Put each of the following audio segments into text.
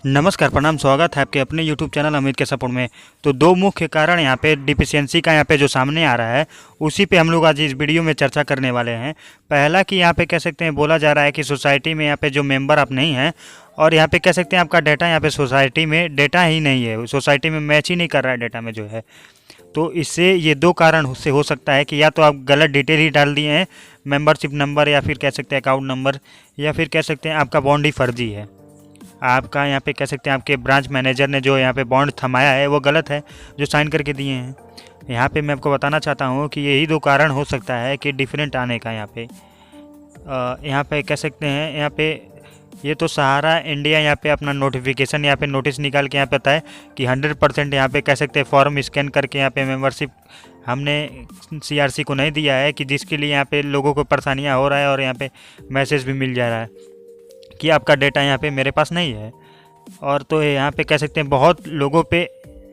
नमस्कार, प्रणाम, स्वागत है आपके अपने YouTube चैनल अमित के सपोर्ट में। तो दो मुख्य कारण यहाँ पे डिफिशियंसी का यहाँ पे जो सामने आ रहा है, उसी पे हम लोग आज इस वीडियो में चर्चा करने वाले हैं। पहला कि यहाँ पे कह सकते हैं बोला जा रहा है कि सोसाइटी में यहाँ पे जो मेंबर आप नहीं हैं, और यहाँ पे कह सकते हैं आपका डाटा यहाँ पे सोसाइटी में डाटा ही नहीं है, सोसाइटी में मैच ही नहीं कर रहा है डाटा में जो है। तो इससे ये दो कारण से हो सकता है कि या तो आप गलत डिटेल ही डाल दिए हैं, मेंबरशिप नंबर या फिर कह सकते हैं अकाउंट नंबर, या फिर कह सकते हैं आपका बॉन्ड ही फर्जी है। आपका यहाँ पे कह सकते हैं आपके ब्रांच मैनेजर ने जो यहाँ पे बॉन्ड थमाया है वो गलत है, जो साइन करके दिए हैं। यहाँ पे मैं आपको बताना चाहता हूँ कि यही दो कारण हो सकता है कि डिफरेंट आने का। यहाँ पे कह सकते हैं यहाँ पे ये तो सहारा इंडिया यहाँ पे अपना नोटिफिकेशन यहाँ पे नोटिस निकाल के यहाँ पे बताए कि 100% यहाँ पे कह सकते हैं फॉर्म स्कैन करके यहाँ पे मेंबरशिप हमने CRC को नहीं दिया है, कि जिसके लिए यहाँ पे लोगों को परेशानियाँ हो रहा है और यहाँ पे मैसेज भी मिल जा रहा है कि आपका डेटा यहाँ पे मेरे पास नहीं है। और तो यहाँ पे कह सकते हैं बहुत लोगों पे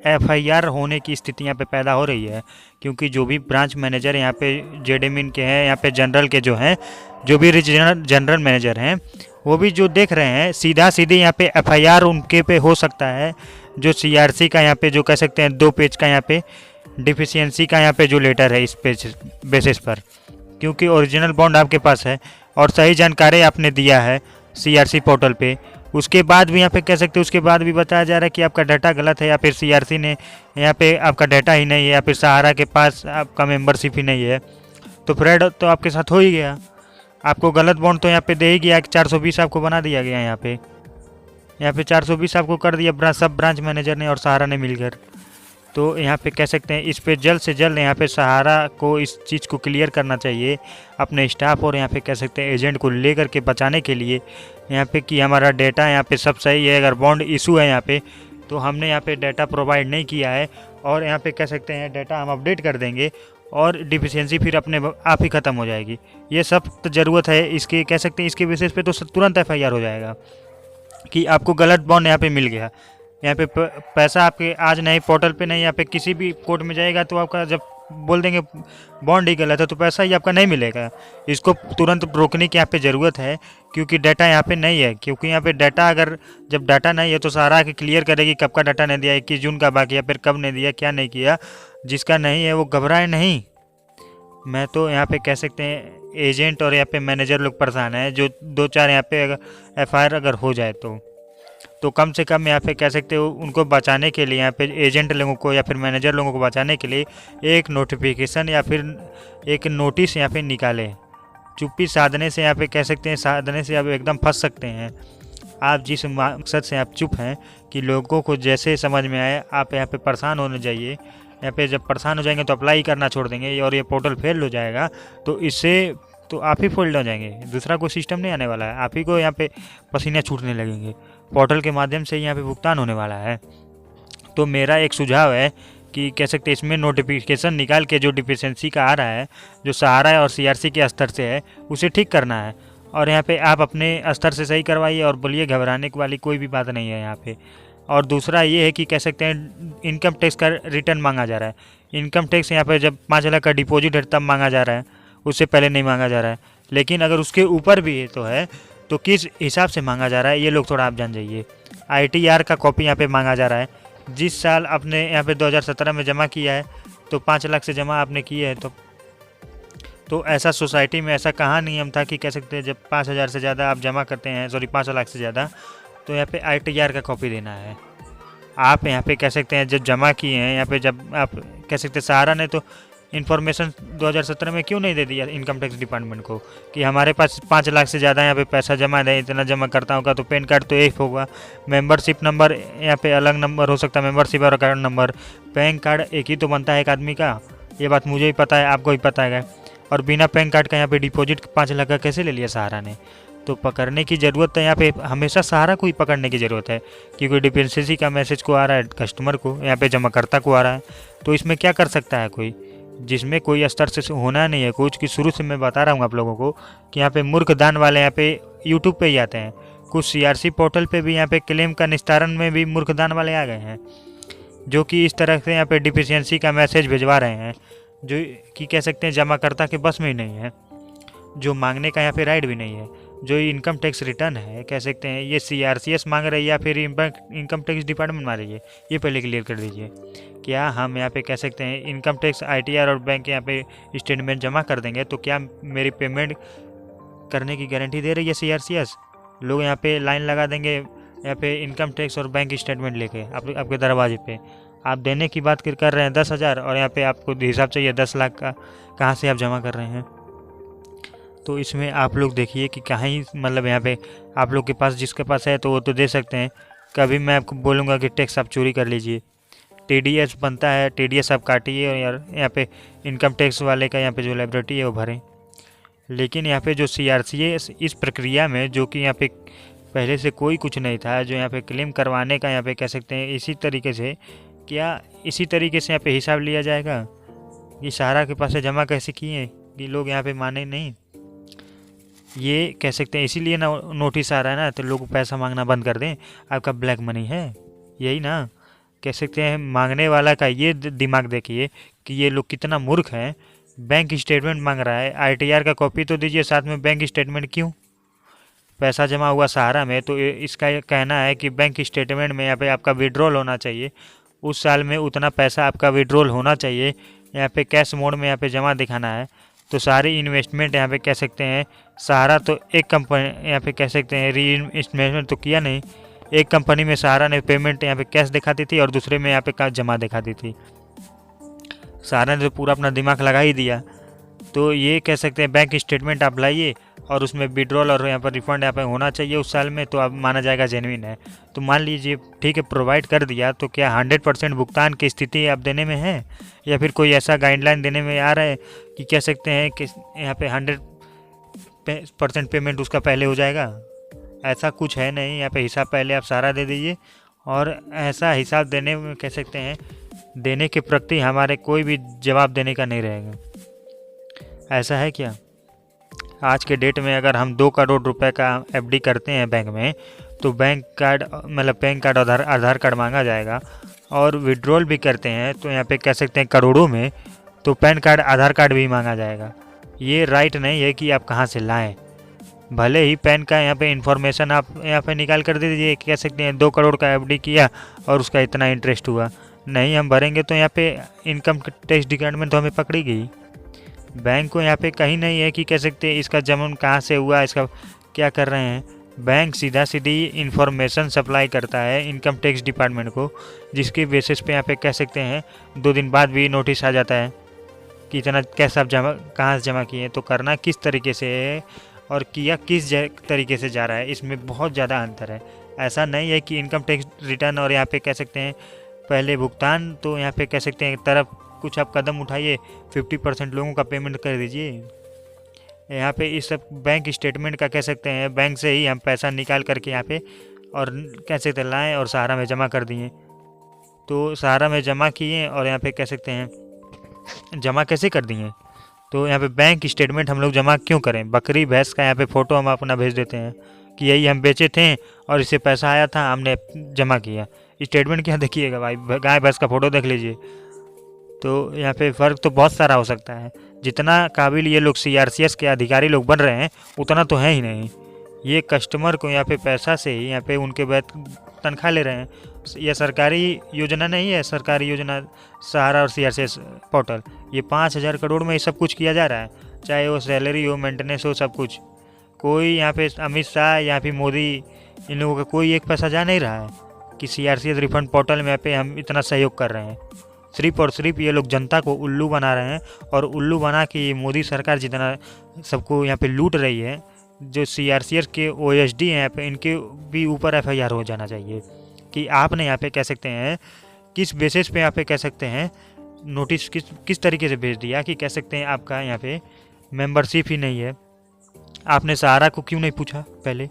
FIR होने की स्थिति यहाँ पे पैदा हो रही है, क्योंकि जो भी ब्रांच मैनेजर यहाँ पे जेडमिन के हैं, यहाँ पे जनरल के जो हैं, जो भी रीजनल जनरल मैनेजर हैं, वो भी जो देख रहे हैं सीधा सीधे यहाँ पे FIR उनके पे हो सकता है। जो CRC का यहाँ पे जो कह सकते हैं 2 पेज का यहाँ पे डिफिशियंसी का यहाँ पे जो लेटर है इस पेज बेसिस पर, क्योंकि ओरिजिनल बॉन्ड आपके पास है और सही जानकारी आपने दिया है CRC पोर्टल पे, उसके बाद भी यहाँ पे कह सकते हैं उसके बाद भी बताया जा रहा है कि आपका डाटा गलत है, या फिर CRC ने यहाँ पे आपका डाटा ही नहीं है, या फिर सहारा के पास आपका मेंबरशिप ही नहीं है। तो फ्रॉड तो आपके साथ हो ही गया। आपको गलत बॉन्ड तो यहाँ पे दे ही गया कि 420 आपको बना दिया गया। यहाँ पे 420 आपको कर दिया सब ब्रांच मैनेजर ने और सहारा ने मिलकर। तो यहाँ पे कह सकते हैं इस पे जल्द से जल्द यहाँ पे सहारा को इस चीज़ को क्लियर करना चाहिए अपने स्टाफ और यहाँ पे कह सकते हैं एजेंट को लेकर के बचाने के लिए, यहाँ पे कि हमारा डेटा यहाँ पे सब सही है। अगर बॉन्ड इशू है यहाँ पे तो हमने यहाँ पे डाटा प्रोवाइड नहीं किया है, और यहाँ पे कह सकते हैं डाटा हम अपडेट कर देंगे और डिफिशियंसी फिर अपने आप ही ख़त्म हो जाएगी। ये सब तो ज़रूरत है इसके, कह सकते हैं इसके बेसिस पे तो तुरंत FIR हो जाएगा कि आपको गलत बॉन्ड यहाँ पे मिल गया। यहाँ पे पैसा आपके आज नहीं पोर्टल पे नहीं, यहाँ पे किसी भी कोर्ट में जाएगा तो आपका जब बोल देंगे बॉन्ड ही गलत है तो पैसा ही आपका नहीं मिलेगा। इसको तुरंत रोकने की यहाँ पे ज़रूरत है, क्योंकि डाटा यहाँ पे नहीं है। क्योंकि यहाँ पे डाटा अगर जब डाटा नहीं है तो सहारा आके क्लियर करेगी कब का डाटा नहीं दिया, 21 जून का बाकी है, फिर कब नहीं दिया, क्या नहीं किया। जिसका नहीं है वो घबराए नहीं। मैं तो यहाँ पे कह सकते हैं एजेंट और यहाँ पे मैनेजर लोग परेशान हैं, जो 2-4 यहाँ पे अगर FIR अगर हो जाए तो कम से कम यहाँ पे कह सकते हो उनको बचाने के लिए, यहाँ पे एजेंट लोगों को या फिर मैनेजर लोगों को बचाने के लिए एक नोटिफिकेशन या फिर एक नोटिस यहाँ पे निकालें। चुप्पी साधने से यहाँ पे कह सकते हैं साधने से आप एकदम फंस सकते हैं। आप जिस मकसद से आप चुप हैं कि लोगों को जैसे समझ में आए आप यहाँ पे परेशान होने जाइए। यहाँ पे जब परेशान हो जाएंगे तो अप्लाई करना छोड़ देंगे और ये पोर्टल फेल हो जाएगा, तो इससे तो आप ही फोल्ड हो जाएंगे। दूसरा कोई सिस्टम नहीं आने वाला है, आप ही को यहाँ पे पसीने छूटने लगेंगे। पोर्टल के माध्यम से यहाँ पे भुगतान होने वाला है। तो मेरा एक सुझाव है कि कह सकते हैं इसमें नोटिफिकेशन निकाल के जो डिफिशियंसी का आ रहा है, जो सहारा और CRC के स्तर से है, उसे ठीक करना है। और यहाँ पे आप अपने स्तर से सही करवाइए और बोलिए, घबराने वाली कोई भी बात नहीं है यहाँ पे। और दूसरा ये है कि कह सकते हैं इनकम टैक्स का रिटर्न मांगा जा रहा है। इनकम टैक्स यहाँ पे जब 5 लाख का डिपॉजिट है तब मांगा जा रहा है, उससे पहले नहीं मांगा जा रहा है। लेकिन अगर उसके ऊपर भी तो है तो किस हिसाब से मांगा जा रहा है ये लोग थोड़ा आप जान जाइए। ITR का कॉपी यहाँ पे मांगा जा रहा है। जिस साल आपने यहाँ पे 2017 में जमा किया है तो 5 लाख से जमा आपने किया है, तो ऐसा सोसाइटी में ऐसा कहाँ नियम था कि कह सकते हैं जब 5,000 से ज़्यादा आप जमा करते हैं, 5 लाख से ज़्यादा, तो यहाँ पे ITR का कॉपी देना है। आप यहाँ पे कह सकते हैं जब जमा किए हैं, यहाँ पे जब आप कह सकते हैं सहारा ने तो इन्फॉर्मेशन 2017 में क्यों नहीं दे दिया इनकम टैक्स डिपार्टमेंट को कि हमारे पास 5 लाख से ज़्यादा यहाँ पे पैसा जमा है, इतना जमा करता होगा तो पैन कार्ड तो एक होगा, मेंबरशिप नंबर यहाँ पे अलग नंबर हो सकता है, मेंबरशिप और अकाउंट नंबर, पैन कार्ड एक ही तो बनता है एक आदमी का। ये बात मुझे ही पता है, आपको ही पता है। और बिना पैन कार्ड का यहाँ पे डिपॉजिट 5 लाख का कैसे ले लिया सहारा ने? तो पकड़ने की ज़रूरत है यहाँ पे, हमेशा सहारा को ही पकड़ने की ज़रूरत है, क्योंकि डिफिशियंसी का मैसेज को आ रहा है कस्टमर को, यहाँ पे जमाकर्ता को आ रहा है। तो इसमें क्या कर सकता है कोई, जिसमें कोई स्तर से होना नहीं है कुछ, कि शुरू से मैं बता रहा हूँ आप लोगों को कि यहाँ पे मूर्ख दान वाले यहाँ पे यूट्यूब पे ही आते हैं। कुछ CRC पोर्टल पे भी यहाँ पे क्लेम का निस्तारण में भी मूर्ख दान वाले आ गए हैं, जो कि इस तरह से यहाँ पे डिफिशियंसी का मैसेज भिजवा रहे हैं, जो कि कह सकते हैं जमाकर्ता के बस में ही नहीं है, जो मांगने का यहाँ पे राइट भी नहीं है। जो इनकम टैक्स रिटर्न है कह सकते हैं ये CRCS मांग रही है या फिर इनकम टैक्स डिपार्टमेंट मांग रही है, ये पहले क्लियर कर दीजिए। क्या हम यहाँ पे कह सकते हैं इनकम टैक्स ITR और बैंक यहाँ पे स्टेटमेंट जमा कर देंगे तो क्या मेरी पेमेंट करने की गारंटी दे रही है CRCS? लोग यहाँ पे लाइन लगा देंगे यहाँ पे इनकम टैक्स और बैंक स्टेटमेंट लेके आपके दरवाजे पे। आप देने की बात कर रहे हैं 10,000 और यहाँ पे आपको हिसाब चाहिए 10 लाख का, कहाँ से आप जमा कर रहे हैं? तो इसमें आप लोग देखिए कि कहीं मतलब यहाँ पे आप लोग के पास जिसके पास है तो वो तो दे सकते हैं। कभी मैं आपको बोलूँगा कि टैक्स आप चोरी कर लीजिए, TDS बनता है, TDS आप काटिए और यार यहाँ पे इनकम टैक्स वाले का यहाँ पे जो लाइबिलिटी है वो भरें। लेकिन यहाँ पे जो CRCS इस प्रक्रिया में जो कि यहाँ पे पहले से कोई कुछ नहीं था, जो यहाँ पे क्लेम करवाने का यहाँ पे कह सकते हैं इसी तरीके से, क्या इसी तरीके से यहाँ पे हिसाब लिया जाएगा कि सहारा के पास जमा कैसे किए कि लोग यहाँ पे माने नहीं? ये कह सकते हैं इसीलिए ना नोटिस आ रहा है ना, तो लोग पैसा मांगना बंद कर दें। आपका ब्लैक मनी है यही ना, कह सकते हैं मांगने वाला का ये दिमाग देखिए कि ये लोग कितना मूर्ख हैं। बैंक स्टेटमेंट मांग रहा है, ITR का कॉपी तो दीजिए, साथ में बैंक स्टेटमेंट क्यों? पैसा जमा हुआ सहारा में तो इसका कहना है कि बैंक स्टेटमेंट में यहाँ पे आपका विड्रॉल होना चाहिए, उस साल में उतना पैसा आपका विड्रॉल होना चाहिए, यहाँ पे कैश मोड में यहाँ पे जमा दिखाना है। तो सारी इन्वेस्टमेंट यहाँ पे कह सकते हैं सहारा तो एक कंपनी यहाँ पे कह सकते हैं री इन्वेस्टमेंट तो किया नहीं, एक कंपनी में सहारा ने पेमेंट यहाँ पे कैश दिखाती थी और दूसरे में यहाँ पे का जमा दिखाती थी। सहारा ने तो पूरा अपना दिमाग लगा ही दिया। तो ये कह सकते हैं बैंक स्टेटमेंट आप लाइए और उसमें विड्रॉल और यहाँ पर रिफंड यहाँ पर होना चाहिए उस साल में, तो अब माना जाएगा जेन्युइन है। तो मान लीजिए ठीक है प्रोवाइड कर दिया, तो क्या 100% भुगतान की स्थिति आप देने में है या फिर कोई ऐसा गाइडलाइन देने में आ रहा है कि कह सकते हैं कि यहाँ पे 100% पेमेंट उसका पहले हो जाएगा? ऐसा कुछ है नहीं। यहाँ पे हिसाब पहले आप सारा दे दीजिए और ऐसा हिसाब देने में कह सकते हैं देने के प्रति हमारे कोई भी जवाब देने का नहीं रहेगा। ऐसा है क्या? आज के डेट में अगर हम 2 करोड़ रुपए का FD करते हैं बैंक में तो बैंक कार्ड मतलब पैन कार्ड आधार कार्ड मांगा जाएगा, और विड्रॉल भी करते हैं तो यहाँ पे कह सकते हैं करोड़ों में, तो पैन कार्ड आधार कार्ड भी मांगा जाएगा। ये राइट नहीं है कि आप कहाँ से लाएं। भले ही पैन का यहाँ पे इंफॉर्मेशन आप यहाँ पे निकाल कर दे दीजिए, कह सकते हैं 2 करोड़ का FD किया और उसका इतना इंटरेस्ट हुआ, नहीं हम भरेंगे तो यहाँ पे इनकम टैक्स डिपार्टमेंट तो हमें पकड़ेगी। बैंक को यहाँ पे कहीं नहीं है कि कह सकते हैं इसका जमा कहाँ से हुआ, इसका क्या कर रहे हैं। बैंक सीधा सीधी इंफॉर्मेशन सप्लाई करता है इनकम टैक्स डिपार्टमेंट को, जिसके बेसिस पे यहाँ पे कह सकते हैं 2 दिन बाद भी नोटिस आ जाता है कि इतना कैश आप जमा कहाँ से जमा किए, तो करना किस तरीके से है और किया किस तरीके से जा रहा है, इसमें बहुत ज़्यादा अंतर है। ऐसा नहीं है कि इनकम टैक्स रिटर्न और यहाँ पे कह सकते हैं पहले भुगतान, तो यहाँ पे कह सकते हैं तरफ कुछ आप कदम उठाइए, 50% लोगों का पेमेंट कर दीजिए। यहाँ पे इस सब बैंक स्टेटमेंट का कह सकते हैं बैंक से ही हम पैसा निकाल करके यहाँ पे और कह सकते हैं लाएँ और सहारा में जमा कर दिए। तो सहारा में जमा किए और यहाँ पे कह सकते हैं जमा कैसे कर दिए, तो यहाँ पे बैंक स्टेटमेंट हम लोग जमा क्यों करें? बकरी भैंस का यहाँ पे फ़ोटो हम अपना भेज देते हैं कि यही हम बेचे थे और इससे पैसा आया था हमने जमा किया। स्टेटमेंट क्या देखिएगा भाई, गाय भैंस का फ़ोटो देख लीजिए। तो यहाँ पे फ़र्क तो बहुत सारा हो सकता है। जितना काबिल ये लोग CRCS के अधिकारी लोग बन रहे हैं उतना तो है ही नहीं। ये कस्टमर को यहाँ पे पैसा से ही यहाँ पे उनके तनख्वाह ले रहे हैं। यह सरकारी योजना नहीं है, सरकारी योजना सहारा और CRCS पोर्टल, ये 5,000 करोड़ में ये सब कुछ किया जा रहा है, चाहे वो सैलरी हो, मेंटेनेंस हो, सब कुछ। कोई यहाँ पे अमित शाह या फिर मोदी इन लोगों का कोई एक पैसा जा नहीं रहा है कि CRCS रिफंड पोर्टल में यहाँ पे हम इतना सहयोग कर रहे हैं। सिर्फ और सिर्फ ये लोग जनता को उल्लू बना रहे हैं, और उल्लू बना के मोदी सरकार जितना सबको यहाँ पे लूट रही है। जो CRCS के OSD हैं यहाँ पे, इनके भी ऊपर FIR हो जाना चाहिए कि आपने यहाँ पे कह सकते हैं किस बेसिस पे यहाँ पे कह सकते हैं नोटिस किस तरीके से भेज दिया कि कह सकते हैं आपका यहाँ पे मेंबरशिप ही नहीं है। आपने सहारा को क्यों नहीं पूछा पहले?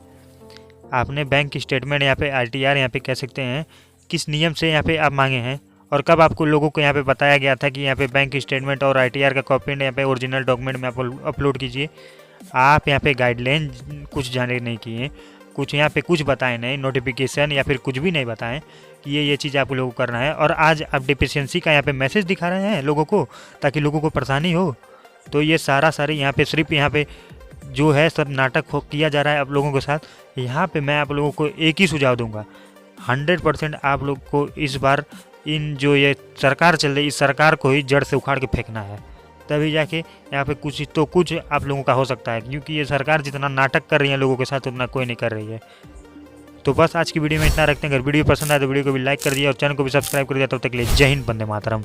आपने बैंक स्टेटमेंट यहाँ पे ITR यहाँ पे कह सकते हैं किस नियम से यहाँ पे आप मांगे हैं, और कब आपको लोगों को यहाँ पे बताया गया था कि यहाँ पे बैंक स्टेटमेंट और ITR का कॉपी यहाँ पे ओरिजिनल डॉक्यूमेंट में आप अपलोड कीजिए। आप यहाँ पे गाइडलाइन कुछ जाने नहीं किए, कुछ यहाँ पे कुछ बताएं नहीं, नोटिफिकेशन या फिर कुछ भी नहीं बताएं कि ये चीज़ आप लोगों को करना है, और आज आप डिफिशियंसी का यहाँ पे मैसेज दिखा रहे हैं लोगों को ताकि लोगों को परेशानी हो। तो ये सारी यहाँ पे सिर्फ यहाँ पे जो है सब नाटक किया जा रहा है आप लोगों के साथ। यहाँ पे मैं आप लोगों को एक ही सुझाव दूंगा, 100% आप लोग को इस बार इन जो ये सरकार चल रही, इस सरकार को ही जड़ से उखाड़ के फेंकना है, तभी जाके यहाँ पे कुछ तो कुछ आप लोगों का हो सकता है। क्योंकि ये सरकार जितना नाटक कर रही है लोगों के साथ उतना कोई नहीं कर रही है। तो बस आज की वीडियो में इतना रखते हैं। अगर वीडियो पसंद आए तो वीडियो को भी लाइक कर दिया और चैनल को भी सब्सक्राइब कर दिया। तब तक के लिए जय हिंद, वंदे मातरम।